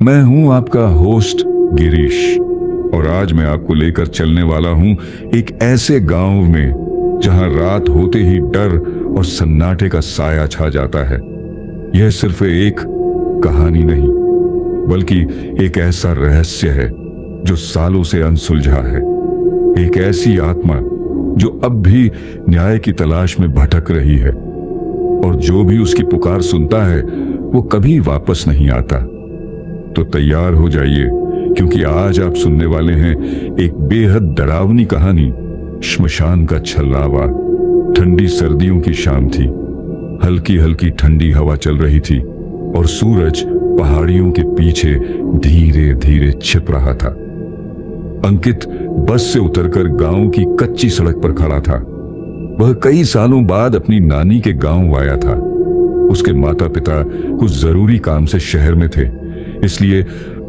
मैं हूं आपका होस्ट गिरीश और आज मैं आपको लेकर चलने वाला हूं एक ऐसे गांव में जहां रात होते ही डर और सन्नाटे का साया छा जाता है। यह सिर्फ एक कहानी नहीं बल्कि एक ऐसा रहस्य है जो सालों से अनसुलझा है। एक ऐसी आत्मा जो अब भी न्याय की तलाश में भटक रही है और जो भी उसकी पुकार सुनता है वो कभी वापस नहीं आता। तो तैयार हो जाइए क्योंकि आज आप सुनने वाले हैं एक बेहद डरावनी कहानी। श्मशान का छल्लावा। ठंडी सर्दियों की शाम थी। हल्की हल्की ठंडी हवा चल रही थी और सूरज पहाड़ियों के पीछे धीरे धीरे छिप रहा था। अंकित बस से उतरकर गांव की कच्ची सड़क पर खड़ा था। वह कई सालों बाद अपनी नानी के गांव आया था। उसके माता पिता कुछ जरूरी काम से शहर में थे, इसलिए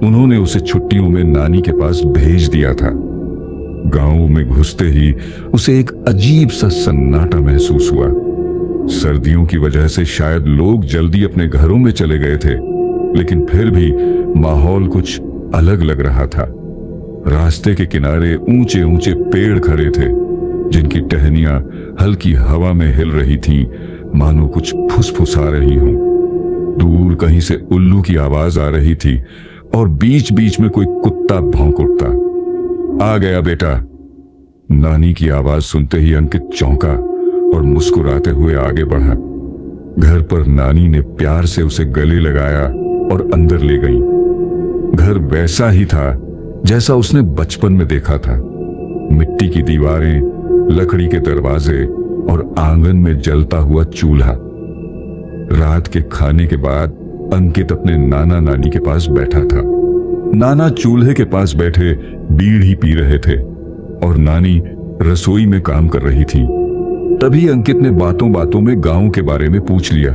उन्होंने उसे छुट्टियों में नानी के पास भेज दिया था। गांव में घुसते ही उसे एक अजीब सा सन्नाटा महसूस हुआ। सर्दियों की वजह से शायद लोग जल्दी अपने घरों में चले गए थे, लेकिन फिर भी माहौल कुछ अलग लग रहा था। रास्ते के किनारे ऊंचे ऊंचे पेड़ खड़े थे जिनकी टहनियां हल्की हवा में हिल रही थीं, मानो कुछ फुसफुसा रही हों। दूर कहीं से उल्लू की आवाज आ रही थी और बीच बीच में कोई कुत्ता भौंक उठता। आ गया बेटा। नानी की आवाज सुनते ही अंकित चौंका और मुस्कुराते हुए आगे बढ़ा। घर पर नानी ने प्यार से उसे गले लगाया और अंदर ले गई। घर वैसा ही था जैसा उसने बचपन में देखा था। मिट्टी की दीवारें, लकड़ी के दरवाजे और आंगन में जलता हुआ चूल्हा। रात के खाने के बाद अंकित अपने नाना नानी के पास बैठा था। नाना चूल्हे के पास बैठे बीड़ी पी रहे थे और नानी रसोई में काम कर रही थी। तभी अंकित ने बातों बातों में गांव के बारे में पूछ लिया।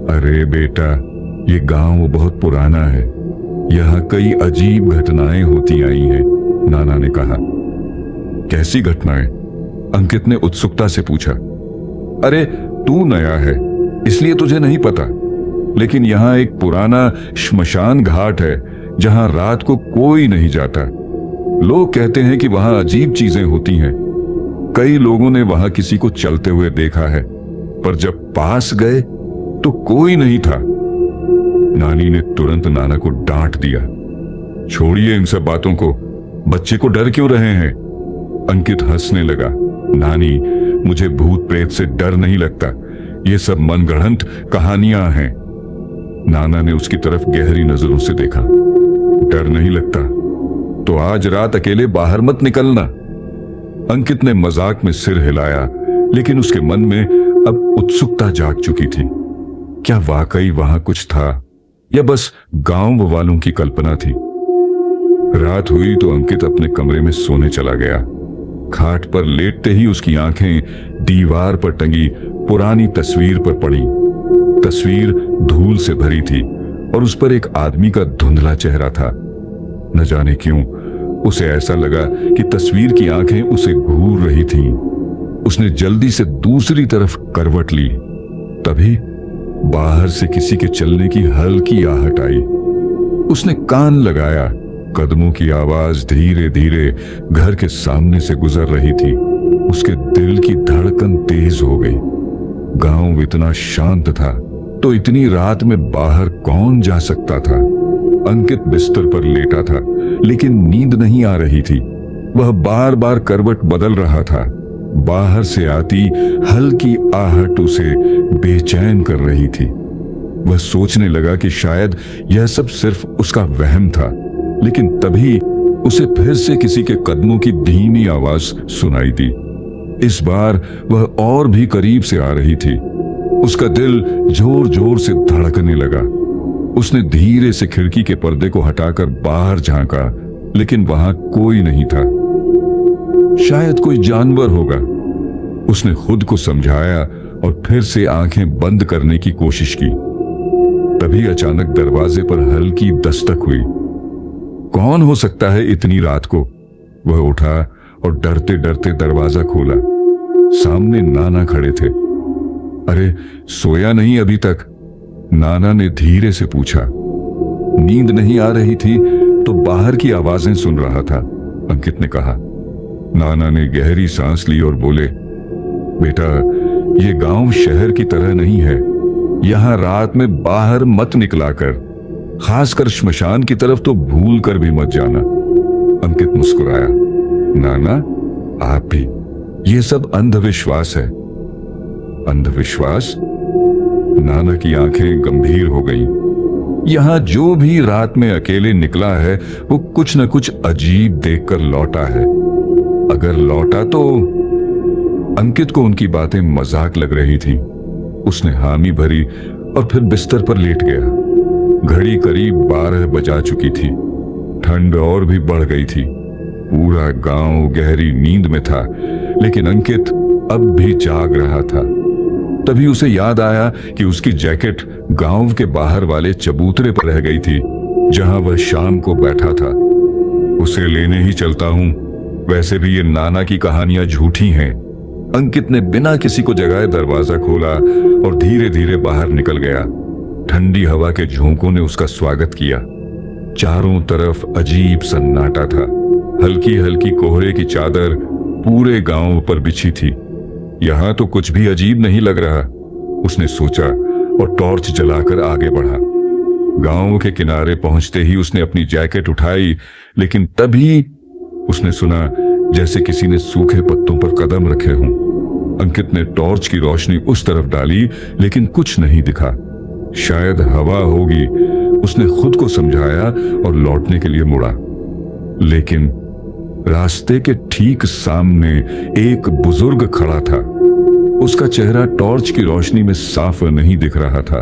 अरे बेटा, ये गांव बहुत पुराना है। यहाँ कई अजीब घटनाएं होती आई हैं, नाना ने कहा। कैसी घटनाएं? अंकित ने उत्सुकता से पूछा। अरे तू नया है इसलिए तुझे नहीं पता, लेकिन यहाँ एक पुराना श्मशान घाट है जहां रात को कोई नहीं जाता। लोग कहते हैं कि वहां अजीब चीजें होती हैं। कई लोगों ने वहां किसी को चलते हुए देखा है, पर जब पास गए तो कोई नहीं था। नानी ने तुरंत नाना को डांट दिया। छोड़िए इन सब बातों को, बच्चे को डर क्यों रहे हैं? अंकित हंसने लगा। नानी, मुझे भूत प्रेत से डर नहीं लगता, ये सब मनगढ़ंत कहानियां हैं। नाना ने उसकी तरफ गहरी नजरों से देखा। डर नहीं लगता तो आज रात अकेले बाहर मत निकलना। अंकित ने मजाक में सिर हिलाया, लेकिन उसके मन में अब उत्सुकता जाग चुकी थी। क्या वाकई वहां कुछ था या बस गांव वालों की कल्पना थी? रात हुई तो अंकित अपने कमरे में सोने चला गया। खाट पर लेटते ही उसकी आंखें दीवार पर टंगी पुरानी तस्वीर पर पड़ी। तस्वीर धूल से भरी थी और उस पर एक आदमी का धुंधला चेहरा था। न जाने क्यों उसे ऐसा लगा कि तस्वीर की आंखें उसे घूर रही थीं। उसने जल्दी से दूसरी तरफ करवट ली। तभी बाहर से किसी के चलने की हल्की आहट आई। उसने कान लगाया। कदमों की आवाज धीरे धीरे घर के सामने से गुजर रही थी। उसके दिल की धड़कन तेज हो गई। गांव इतना शांत था तो इतनी रात में बाहर कौन जा सकता था? अंकित बिस्तर पर लेटा था, लेकिन नींद नहीं आ रही थी। वह बार बार करवट बदल रहा था। बाहर से आती हल्की आहट उसे बेचैन कर रही थी। वह सोचने लगा कि शायद यह सब सिर्फ उसका वहम था, लेकिन तभी उसे फिर से किसी के कदमों की धीमी आवाज सुनाई दी। इस बार वह और भी करीब से आ रही थी। उसका दिल जोर जोर से धड़कने लगा। उसने धीरे से खिड़की के पर्दे को हटाकर बाहर झांका, लेकिन वहां कोई नहीं था। शायद कोई जानवर होगा, उसने खुद को समझाया और फिर से आंखें बंद करने की कोशिश की। तभी अचानक दरवाजे पर हल्की दस्तक हुई। कौन हो सकता है इतनी रात को? वह उठा और डरते डरते दरवाजा खोला। सामने नाना खड़े थे। अरे सोया नहीं अभी तक? नाना ने धीरे से पूछा। नींद नहीं आ रही थी तो बाहर की आवाजें सुन रहा था। अंकित ने कहा। नाना ने गहरी सांस ली और बोले, बेटा, ये गांव शहर की तरह नहीं है। यहां रात में बाहर मत निकला कर, खासकर श्मशान की तरफ तो भूल कर भी मत जाना। अंकित मुस्कुराया। नाना, आप भी, ये सब अंधविश्वास है। अंधविश्वास? नाना की आंखें गंभीर हो गईं। यहां जो भी रात में अकेले निकला है वो कुछ न कुछ अजीब देखकर लौटा है। अगर लौटा तो। अंकित को उनकी बातें मजाक लग रही थी। उसने हामी भरी और फिर बिस्तर पर लेट गया। घड़ी करीब 12 बजा चुकी थी। ठंड और भी बढ़ गई थी। पूरा गांव गहरी नींद में था, लेकिन अंकित अब भी जाग रहा था। तभी उसे याद आया कि उसकी जैकेट गांव के बाहर वाले चबूतरे पर रह गई थी, जहां वह शाम को बैठा था। उसे लेने ही चलता हूं। वैसे भी ये नाना की कहानियां झूठी हैं। अंकित ने बिना किसी को जगाए दरवाजा खोला और धीरे धीरे बाहर निकल गया। ठंडी हवा के झोंकों ने उसका स्वागत किया। चारों तरफ अजीब सन्नाटा था। हल्की हल्की कोहरे की चादर पूरे गांव पर बिछी थी। यहां तो कुछ भी अजीब नहीं लग रहा, उसने सोचा और टॉर्च जलाकर आगे बढ़ा। गांव के किनारे पहुंचते ही उसने अपनी जैकेट उठाई, लेकिन तभी उसने सुना जैसे किसी ने सूखे पत्तों पर कदम रखे हों। अंकित ने टॉर्च की रोशनी उस तरफ डाली, लेकिन कुछ नहीं दिखा। शायद हवा होगी, उसने खुद को समझाया और लौटने के लिए मुड़ा। लेकिन रास्ते के ठीक सामने एक बुजुर्ग खड़ा था। उसका चेहरा टॉर्च की रोशनी में साफ नहीं दिख रहा था।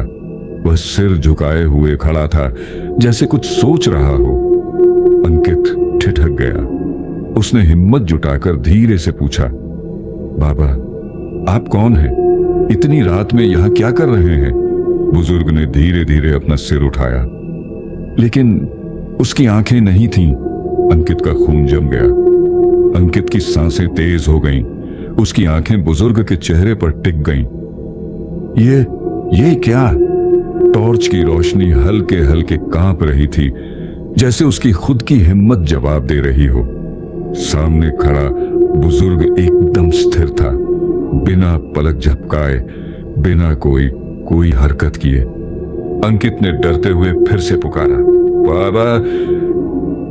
वह सिर झुकाए हुए खड़ा था, जैसे कुछ सोच रहा हो। अंकित ठिठक गया। उसने हिम्मत जुटाकर धीरे से पूछा, बाबा, आप कौन हैं? इतनी रात में यहां क्या कर रहे हैं? बुजुर्ग ने धीरे धीरे अपना सिर उठाया, लेकिन उसकी आंखें नहीं थीं। अंकित का खून जम गया। अंकित की सांसें तेज हो गईं। उसकी आंखें बुजुर्ग के चेहरे पर टिक गईं। ये क्या? टॉर्च की रोशनी हल्के हल्के कांप रही थी, जैसे उसकी खुद की हिम्मत जवाब दे रही हो। सामने खड़ा बुजुर्ग एकदम स्थिर था, बिना पलक झपकाए, बिना कोई हरकत किए। अंकित ने डरते हुए फिर से पुकारा, बाबा।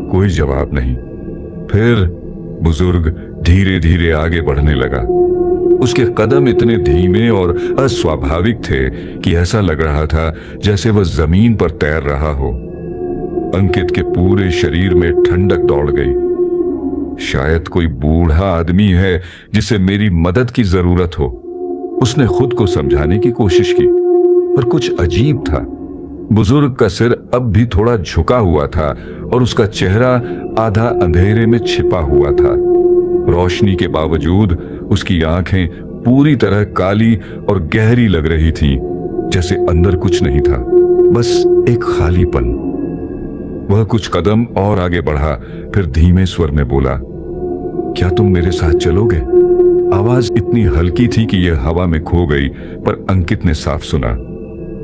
कोई जवाब नहीं। फिर बुजुर्ग धीरे धीरे आगे बढ़ने लगा। उसके कदम इतने धीमे और अस्वाभाविक थे कि ऐसा लग रहा था जैसे वह जमीन पर तैर रहा हो। अंकित के पूरे शरीर में ठंडक दौड़ गई। शायद कोई बूढ़ा आदमी है जिसे मेरी मदद की जरूरत हो। उसने खुद को समझाने की कोशिश की, पर कुछ अजीब था। बुजुर्ग का सिर अब भी थोड़ा झुका हुआ था और उसका चेहरा आधा अंधेरे में छिपा हुआ था। रोशनी के बावजूद उसकी आंखें पूरी तरह काली और गहरी लग रही थीं, जैसे अंदर कुछ नहीं था, बस एक खालीपन। वह कुछ कदम और आगे बढ़ा, फिर धीमे स्वर में बोला, क्या तुम मेरे साथ चलोगे? आवाज इतनी हल्की थी कि यह हवा में खो गई, पर अंकित ने साफ सुना।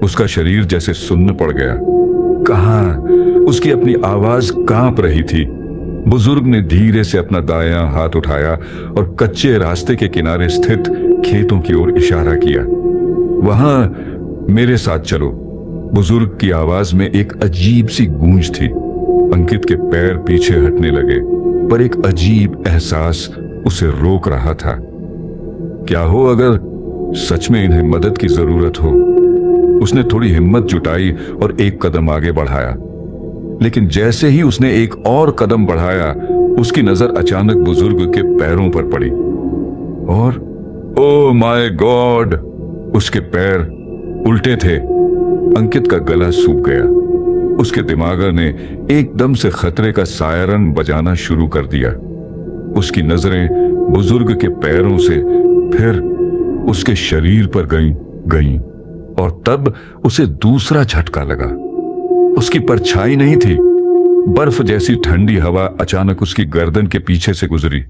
उसका शरीर जैसे सुन्न पड़ गया। कहां? उसकी अपनी आवाज कांप रही थी। बुजुर्ग ने धीरे से अपना दायां हाथ उठाया और कच्चे रास्ते के किनारे स्थित खेतों की ओर इशारा किया। वहां मेरे साथ चलो। बुजुर्ग की आवाज में एक अजीब सी गूंज थी। अंकित के पैर पीछे हटने लगे, पर एक अजीब एहसास उसे रोक रहा था। क्या हो अगर सच में इन्हें मदद की जरूरत हो? उसने थोड़ी हिम्मत जुटाई और एक कदम आगे बढ़ाया, लेकिन जैसे ही उसने एक और कदम बढ़ाया, उसकी नजर अचानक बुजुर्ग के पैरों पर पड़ी और ओ माय गॉड, उसके पैर उल्टे थे। अंकित का गला सूख गया। उसके दिमाग ने एकदम से खतरे का सायरन बजाना शुरू कर दिया। उसकी नजरें बुजुर्ग के पैरों से फिर उसके शरीर पर गईं और तब उसे दूसरा झटका लगा। उसकी परछाई नहीं थी। बर्फ जैसी ठंडी हवा अचानक उसकी गर्दन के पीछे से गुजरी।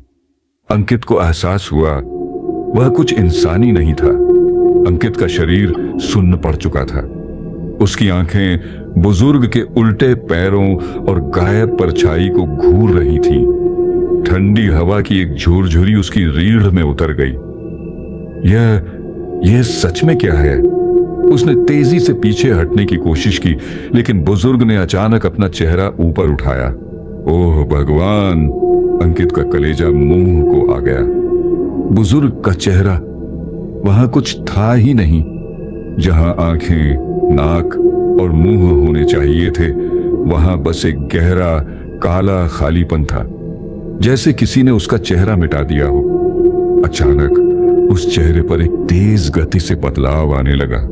अंकित को एहसास हुआ वह कुछ इंसानी नहीं था। अंकित का शरीर सुन्न पड़ चुका था। उसकी आंखें बुजुर्ग के उल्टे पैरों और गायब परछाई को घूर रही थी। ठंडी हवा की एक झुरझुरी उसकी रीढ़ में उतर गई। यह सच में क्या है? उसने तेजी से पीछे हटने की कोशिश की, लेकिन बुजुर्ग ने अचानक अपना चेहरा ऊपर उठाया। ओह भगवान! अंकित का कलेजा मुंह को आ गया। बुजुर्ग का चेहरा, वहां कुछ था ही नहीं। जहां आंखें, नाक और मुंह होने चाहिए थे, वहां बस एक गहरा काला खालीपन था, जैसे किसी ने उसका चेहरा मिटा दिया हो। अचानक उस चेहरे पर एक तेज गति से बदलाव आने लगा,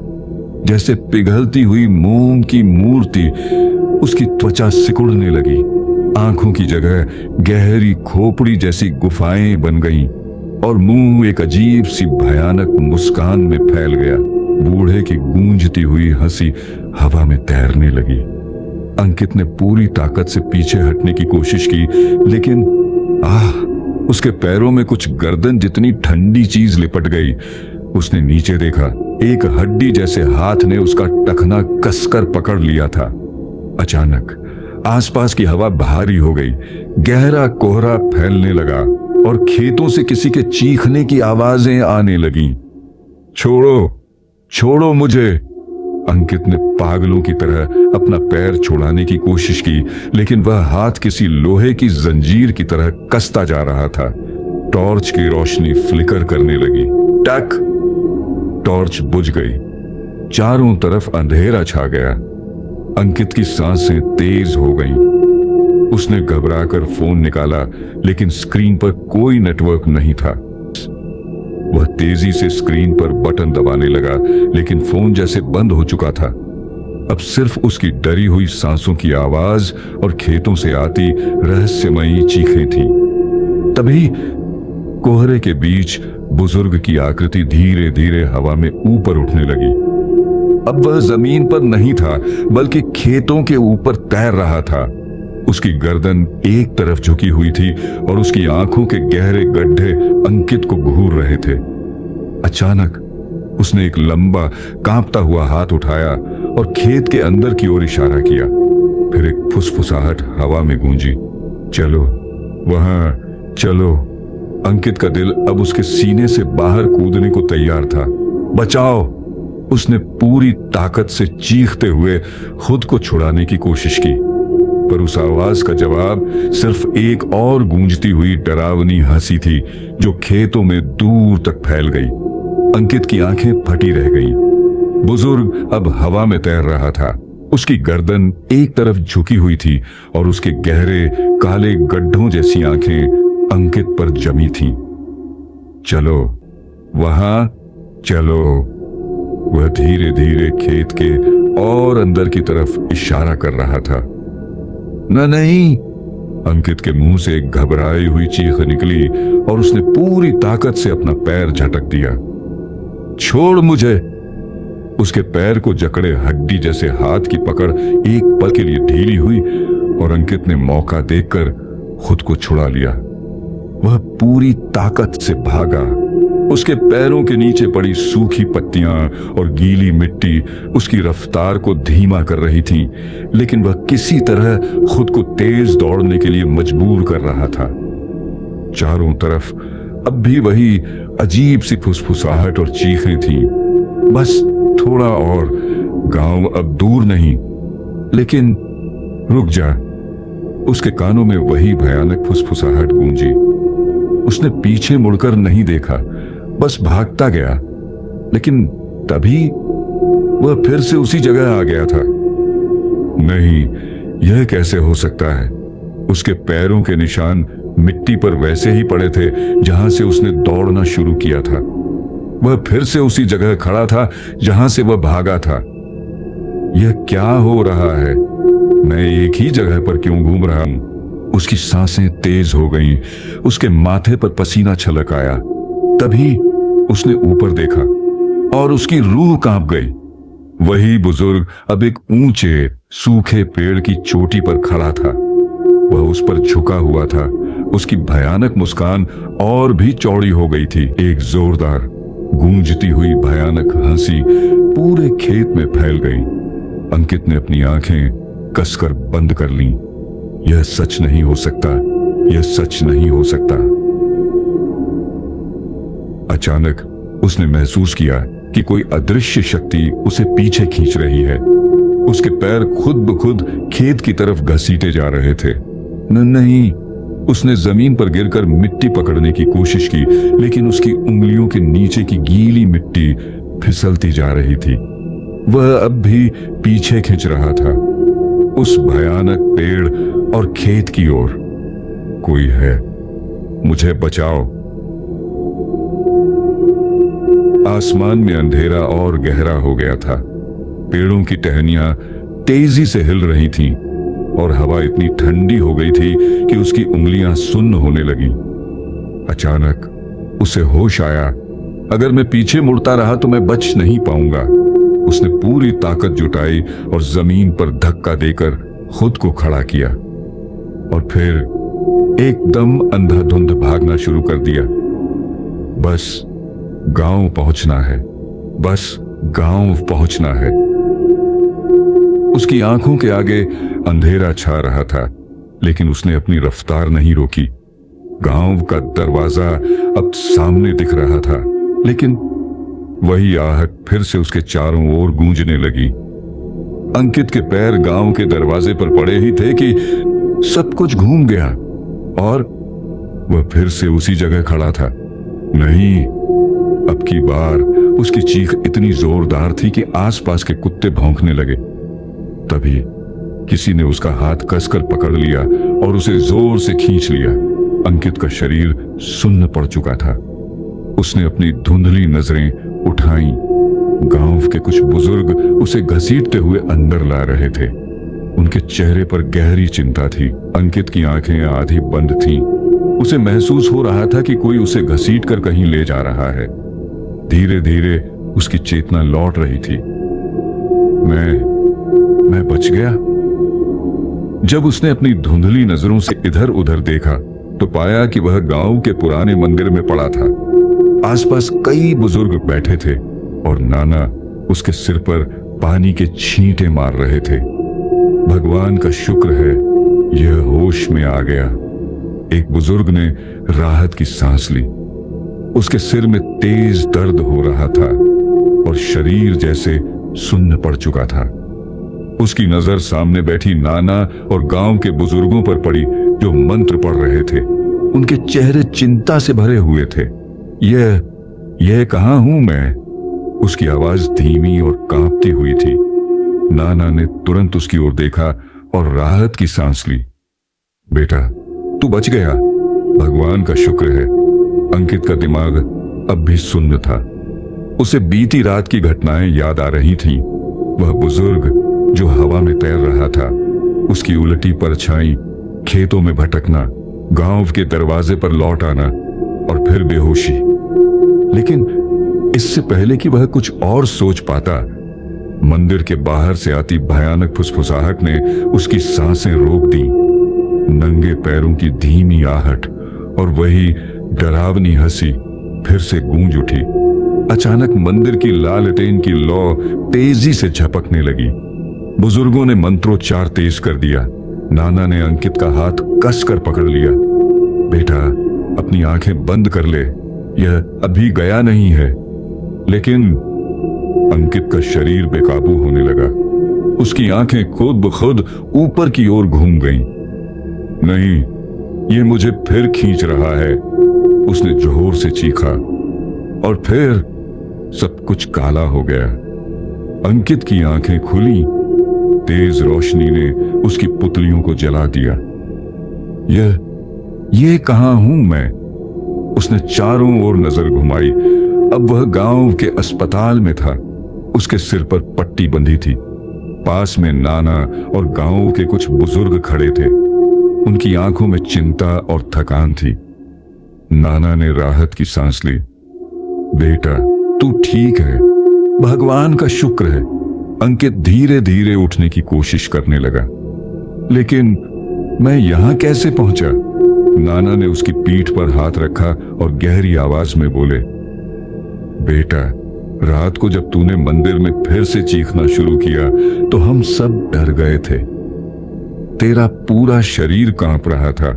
जैसे पिघलती हुई मोम की मूर्ति। उसकी त्वचा सिकुड़ने लगी, आंखों की जगह गहरी खोपड़ी जैसी गुफाएं बन गईं और मुंह एक अजीब सी भयानक मुस्कान में फैल गया। बूढ़े की गूंजती हुई हंसी हवा में तैरने लगी। अंकित ने पूरी ताकत से पीछे हटने की कोशिश की, लेकिन उसके पैरों में कुछ गर्दन जितनी ठंडी चीज लिपट गई। उसने नीचे देखा, एक हड्डी जैसे हाथ ने उसका टखना कसकर पकड़ लिया था। अचानक आसपास की हवा भारी हो गई, गहरा कोहरा फैलने लगा और खेतों से किसी के चीखने की आवाजें आने लगीं। छोड़ो, छोड़ो मुझे! अंकित ने पागलों की तरह अपना पैर छुड़ाने की कोशिश की, लेकिन वह हाथ किसी लोहे की जंजीर की तरह कसता जा रहा था। टॉर्च की रोशनी फ्लिकर करने लगी। टक! टॉर्च बुझ गई। चारों तरफ अंधेरा छा गया। अंकित की सांसें तेज हो गईं। उसने घबराकर फोन निकाला, लेकिन स्क्रीन पर कोई नेटवर्क नहीं था। वह तेजी से स्क्रीन पर बटन दबाने लगा, लेकिन फोन जैसे बंद हो चुका था। अब सिर्फ उसकी डरी हुई सांसों की आवाज और खेतों से आती रहस्यमयी चीखें थीं। तभी कोहरे के बीच बुजुर्ग की आकृति धीरे धीरे हवा में ऊपर उठने लगी। अब वह जमीन पर नहीं था, बल्कि खेतों के ऊपर तैर रहा था। उसकी गर्दन एक तरफ झुकी हुई थी और उसकी आंखों के गहरे गड्ढे अंकित को घूर रहे थे। अचानक उसने एक लंबा कांपता हुआ हाथ उठाया और खेत के अंदर की ओर इशारा किया। फिर एक फुसफुसाहट हवा में गूंजी। चलो, वहां चलो। अंकित का दिल अब उसके सीने से बाहर कूदने को तैयार था। बचाओ! उसने पूरी ताकत से चीखते हुए खुद को छुड़ाने की कोशिश की, पर उस आवाज का जवाब सिर्फ एक और गूंजती हुई डरावनी हंसी थी, जो खेतों में दूर तक फैल गई। अंकित की आंखें फटी रह गईं। बुजुर्ग अब हवा में तैर रहा था। उसकी गर्दन एक तरफ झुकी हुई थी और उसके गहरे काले गड्ढों जैसी आंखें अंकित पर जमी थीं। चलो, वहां चलो। वह धीरे धीरे खेत के और अंदर की तरफ इशारा कर रहा था। नहीं! अंकित के मुंह से एक घबराई हुई चीख निकली और उसने पूरी ताकत से अपना पैर झटक दिया। छोड़ मुझे! उसके पैर को जकड़े हड्डी जैसे हाथ की पकड़ एक पल के लिए ढीली हुई और अंकित ने मौका देखकर खुद को छुड़ा लिया। वह पूरी ताकत से भागा। उसके पैरों के नीचे पड़ी सूखी पत्तियां और गीली मिट्टी उसकी रफ्तार को धीमा कर रही थीं, लेकिन वह किसी तरह खुद को तेज दौड़ने के लिए मजबूर कर रहा था। चारों तरफ अब भी वही अजीब सी फुसफुसाहट और चीखें थीं। बस थोड़ा और, गांव अब दूर नहीं। लेकिन रुक जा! उसके कानों में वही भयानक फुसफुसाहट गूंजी। उसने पीछे मुड़कर नहीं देखा, बस भागता गया। लेकिन तभी वह फिर से उसी जगह आ गया था। नहीं, यह कैसे हो सकता है? उसके पैरों के निशान मिट्टी पर वैसे ही पड़े थे जहां से उसने दौड़ना शुरू किया था। वह फिर से उसी जगह खड़ा था जहां से वह भागा था। यह क्या हो रहा है? मैं एक ही जगह पर क्यों घूम रहा हूं? उसकी सांसें तेज हो गईं। उसके माथे पर पसीना छलक आया। तभी उसने ऊपर देखा और उसकी रूह कांप गई। वही बुजुर्ग अब एक ऊंचे सूखे पेड़ की चोटी पर खड़ा था। वह उस पर झुका हुआ था। उसकी भयानक मुस्कान और भी चौड़ी हो गई थी। एक जोरदार गूंजती हुई भयानक हंसी पूरे खेत में फैल गई। अंकित ने अपनी आंखें कसकर बंद कर लीं। यह सच नहीं हो सकता, यह सच नहीं हो सकता। अचानक उसने महसूस किया कि कोई अदृश्य शक्ति उसे पीछे खींच रही है। उसके पैर खुद ब खुद खेत की तरफ घसीटे जा रहे थे। नहीं, उसने जमीन पर गिरकर मिट्टी पकड़ने की कोशिश की, लेकिन उसकी उंगलियों के नीचे की गीली मिट्टी फिसलती जा रही थी। वह अब भी पीछे खिंच रहा था, उस भयानक पेड़ और खेत की ओर। कोई है, मुझे बचाओ। आसमान में अंधेरा और गहरा हो गया था। पेड़ों की टहनियां तेजी से हिल रही थीं और हवा इतनी ठंडी हो गई थी कि उसकी उंगलियां सुन्न होने लगीं। अचानक उसे होश आया, अगर मैं पीछे मुड़ता रहा तो मैं बच नहीं पाऊंगा। उसने पूरी ताकत जुटाई और जमीन पर धक्का देकर खुद को खड़ा किया और फिर एकदम अंधाधुंध भागना शुरू कर दिया। बस गांव पहुंचना है, बस गांव पहुंचना है। उसकी आंखों के आगे अंधेरा छा रहा था, लेकिन उसने अपनी रफ्तार नहीं रोकी। गांव का दरवाजा अब सामने दिख रहा था, लेकिन वही आहट फिर से उसके चारों ओर गूंजने लगी। अंकित के पैर गांव के दरवाजे पर पड़े ही थे कि सब कुछ घूम गया और वह फिर से उसी जगह खड़ा था। नहीं, अब की बार उसकी चीख इतनी जोरदार थी कि आसपास के कुत्ते भौंकने लगे। तभी किसी ने उसका हाथ कसकर पकड़ लिया और उसे जोर से खींच लिया। अंकित का शरीर सुन्न पड़ चुका था। उसने अपनी धुंधली नजरें उठाईं। गांव के कुछ बुजुर्ग उसे घसीटते हुए अंदर ला रहे थे। उनके चेहरे पर गहरी चिंता थी। अंकित की आंखें आधी बंद थीं। उसे महसूस हो रहा था कि कोई उसे घसीटकर कहीं ले जा रहा है। धीरे धीरे उसकी चेतना लौट रही थी। मैं बच गया। जब उसने अपनी धुंधली नजरों से इधर उधर देखा तो पाया कि वह गांव के पुराने मंदिर में पड़ा था। आसपास कई बुजुर्ग बैठे थे और नाना उसके सिर पर पानी के छींटे मार रहे थे। भगवान का शुक्र है यह होश में आ गया। एक बुजुर्ग ने राहत की सांस ली। उसके सिर में तेज दर्द हो रहा था और शरीर जैसे सुन्न पड़ चुका था। उसकी नजर सामने बैठी नाना और गांव के बुजुर्गों पर पड़ी जो मंत्र पढ़ रहे थे। उनके चेहरे चिंता से भरे हुए थे। यह कहां हूं मैं? उसकी आवाज धीमी और कांपती हुई थी। नाना ने तुरंत उसकी ओर देखा और राहत की सांस ली। बेटा, तू बच गया। भगवान का शुक्र है। अंकित का दिमाग अब भी सुन्न था। उसे बीती रात की घटनाएं याद आ रही थीं। वह बुजुर्ग जो हवा में तैर रहा था, उसकी उलटी परछाई, खेतों में भटकना, गांव के दरवाजे पर लौट आना और फिर बेहोशी। लेकिन इससे पहले कि वह कुछ और सोच पाता, मंदिर के बाहर से आती भयानक फुसफुसाहट ने उसकी सांसें रोक दी। नंगे पैरों की धीमी आहट और वही डरावनी हंसी फिर से गूंज उठी। अचानक मंदिर की लालटेन की लौ तेजी से झपकने लगी। बुजुर्गों ने मंत्रोच्चार तेज कर दिया। नाना ने अंकित का हाथ कसकर पकड़ लिया। बेटा, अपनी आंखें बंद कर ले, यह अभी गया नहीं है। लेकिन अंकित का शरीर बेकाबू होने लगा। उसकी आंखें खुद ब खुद ऊपर की ओर घूम गईं। नहीं, ये मुझे फिर खींच रहा है, उसने जोर से चीखा और फिर सब कुछ काला हो गया। अंकित की आंखें खुली। तेज रोशनी ने उसकी पुतलियों को जला दिया। ये कहां हूं मैं? उसने चारों ओर नजर घुमाई। अब वह गांव के अस्पताल में था। उसके सिर पर पट्टी बंधी थी। पास में नाना और गांव के कुछ बुजुर्ग खड़े थे। उनकी आंखों में चिंता और थकान थी। नाना ने राहत की सांस ली। बेटा, तू ठीक है, भगवान का शुक्र है। अंकित धीरे धीरे उठने की कोशिश करने लगा। लेकिन मैं यहां कैसे पहुंचा? नाना ने उसकी पीठ पर हाथ रखा और गहरी आवाज में बोले, बेटा, रात को जब तूने मंदिर में फिर से चीखना शुरू किया तो हम सब डर गए थे। तेरा पूरा शरीर कांप रहा था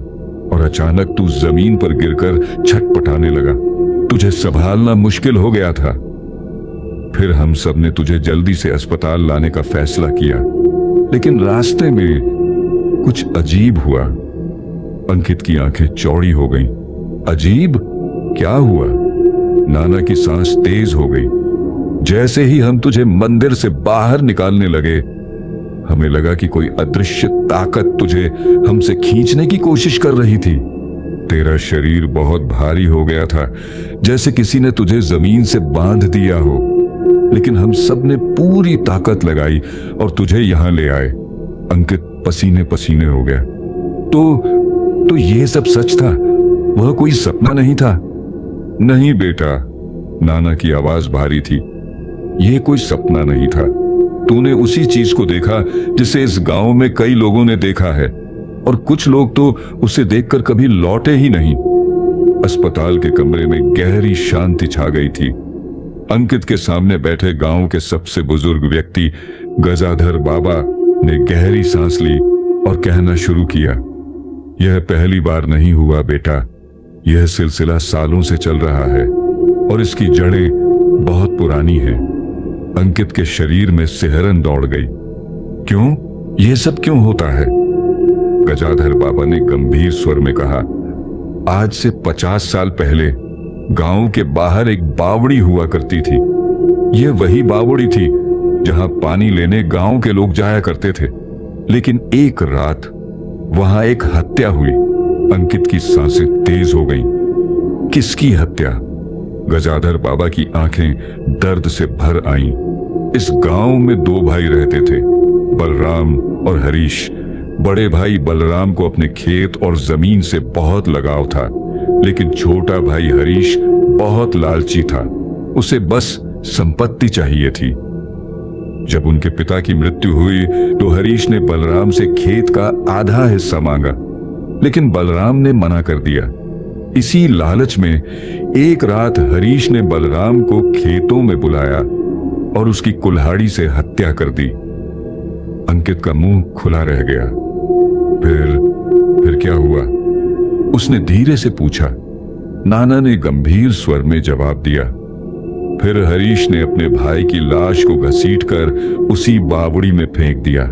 और अचानक तू जमीन पर गिरकर छटपटाने लगा। तुझे संभालना मुश्किल हो गया था। फिर हम सब ने तुझे जल्दी से अस्पताल लाने का फैसला किया, लेकिन रास्ते में कुछ अजीब हुआ। अंकित की आंखें चौड़ी हो गईं। अजीब? क्या हुआ? नाना की सांस तेज हो गई। जैसे ही हम तुझे मंदिर से बाहर निकालने लगे, हमें लगा कि कोई अदृश्य ताकत तुझे हमसे खींचने की कोशिश कर रही थी। तेरा शरीर बहुत भारी हो गया था, जैसे किसी ने तुझे जमीन से बांध दिया हो। लेकिन हम सब ने पूरी ताकत लगाई और तुझे यहां ले आए। अंकित पसीने पसीने हो गया। तो ये सब सच था? वह कोई सपना नहीं था? नहीं बेटा, नाना की आवाज भारी थी। यह कोई सपना नहीं था। तूने उसी चीज को देखा जिसे इस गांव में कई लोगों ने देखा है, और कुछ लोग तो उसे देखकर कभी लौटे ही नहीं। अस्पताल के कमरे में गहरी शांति छा गई थी। अंकित के सामने बैठे गांव के सबसे बुजुर्ग व्यक्ति गजाधर बाबा ने गहरी सांस ली और कहना शुरू किया, यह पहली बार नहीं हुआ बेटा। यह सिलसिला सालों से चल रहा है और इसकी जड़ें बहुत पुरानी हैं। अंकित के शरीर में सिहरन दौड़ गई। क्यों? यह सब क्यों होता है? गजाधर बाबा ने गंभीर स्वर में कहा, आज से 50 साल पहले गांव के बाहर एक बावड़ी हुआ करती थी। यह वही बावड़ी थी जहां पानी लेने गांव के लोग जाया करते थे। लेकिन एक रात वहां एक हत्या हुई। अंकित की सांसें तेज हो गईं। किसकी हत्या? गजाधर बाबा की आंखें दर्द से भर आईं। इस गांव में 2 भाई रहते थे, बलराम और हरीश। बड़े भाई बलराम को अपने खेत और जमीन से बहुत लगाव था, लेकिन छोटा भाई हरीश बहुत लालची था। उसे बस संपत्ति चाहिए थी। जब उनके पिता की मृत्यु हुई तो हरीश ने बलराम से खेत का आधा हिस्सा मांगा, लेकिन बलराम ने मना कर दिया। इसी लालच में एक रात हरीश ने बलराम को खेतों में बुलाया और उसकी कुल्हाड़ी से हत्या कर दी। अंकित का मुंह खुला रह गया। फिर क्या हुआ? उसने धीरे से पूछा। नाना ने गंभीर स्वर में जवाब दिया, फिर हरीश ने अपने भाई की लाश को घसीटकर उसी बावड़ी में फेंक दिया।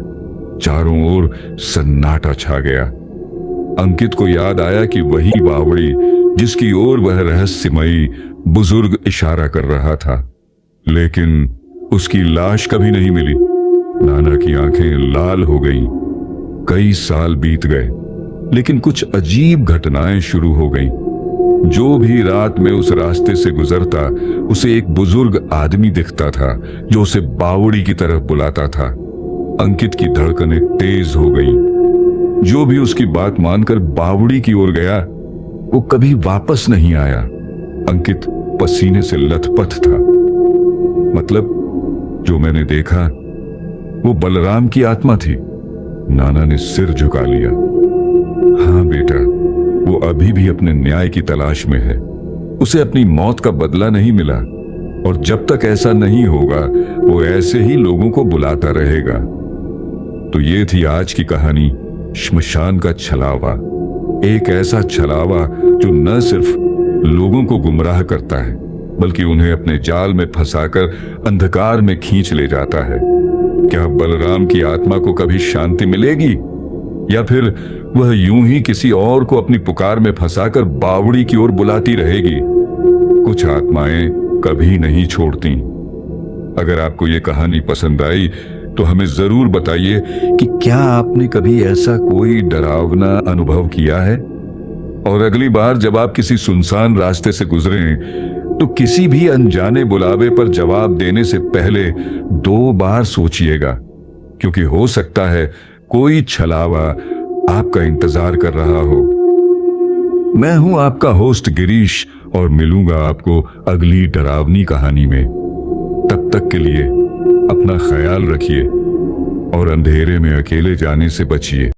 चारों ओर सन्नाटा छा गया। अंकित को याद आया कि वही बावड़ी जिसकी ओर वह रहस्यमयी बुजुर्ग इशारा कर रहा था, लेकिन उसकी लाश कभी नहीं मिली। नाना की आंखें लाल हो गईं। कई साल बीत गए, लेकिन कुछ अजीब घटनाएं शुरू हो गईं। जो भी रात में उस रास्ते से गुजरता उसे एक बुजुर्ग आदमी दिखता था जो उसे बावड़ी की तरफ बुलाता था। अंकित की धड़कनें तेज हो गईं। जो भी उसकी बात मानकर बावड़ी की ओर गया वो कभी वापस नहीं आया। अंकित पसीने से लथपथ था। मतलब जो मैंने देखा वो बलराम की आत्मा थी। नाना ने सिर झुका लिया। हाँ बेटा, वो अभी भी अपने न्याय की तलाश में है। उसे अपनी मौत का बदला नहीं मिला, और जब तक ऐसा नहीं होगा वो ऐसे ही लोगों को बुलाता रहेगा। तो ये थी आज की कहानी, श्मशान का छलावा। एक ऐसा छलावा जो न सिर्फ लोगों को गुमराह करता है, बल्कि उन्हें अपने जाल में फंसाकर अंधकार में खींच ले जाता है। क्या बलराम की आत्मा को कभी शांति मिलेगी, या फिर वह यूं ही किसी और को अपनी पुकार में फंसाकर बावड़ी की ओर बुलाती रहेगी? कुछ आत्माएं कभी नहीं छोड़ती। अगर आपको ये कहानी पसंद आई तो हमें जरूर बताइए कि क्या आपने कभी ऐसा कोई डरावना अनुभव किया है। और अगली बार जब आप किसी सुनसान रास्ते से गुजरें तो किसी भी अनजाने बुलावे पर जवाब देने से पहले 2 बार सोचिएगा, क्योंकि हो सकता है कोई छलावा आपका इंतजार कर रहा हो। मैं हूं आपका होस्ट गिरीश, और मिलूंगा आपको अगली डरावनी कहानी में। तब तक के लिए अपना ख्याल रखिए और अंधेरे में अकेले जाने से बचिए।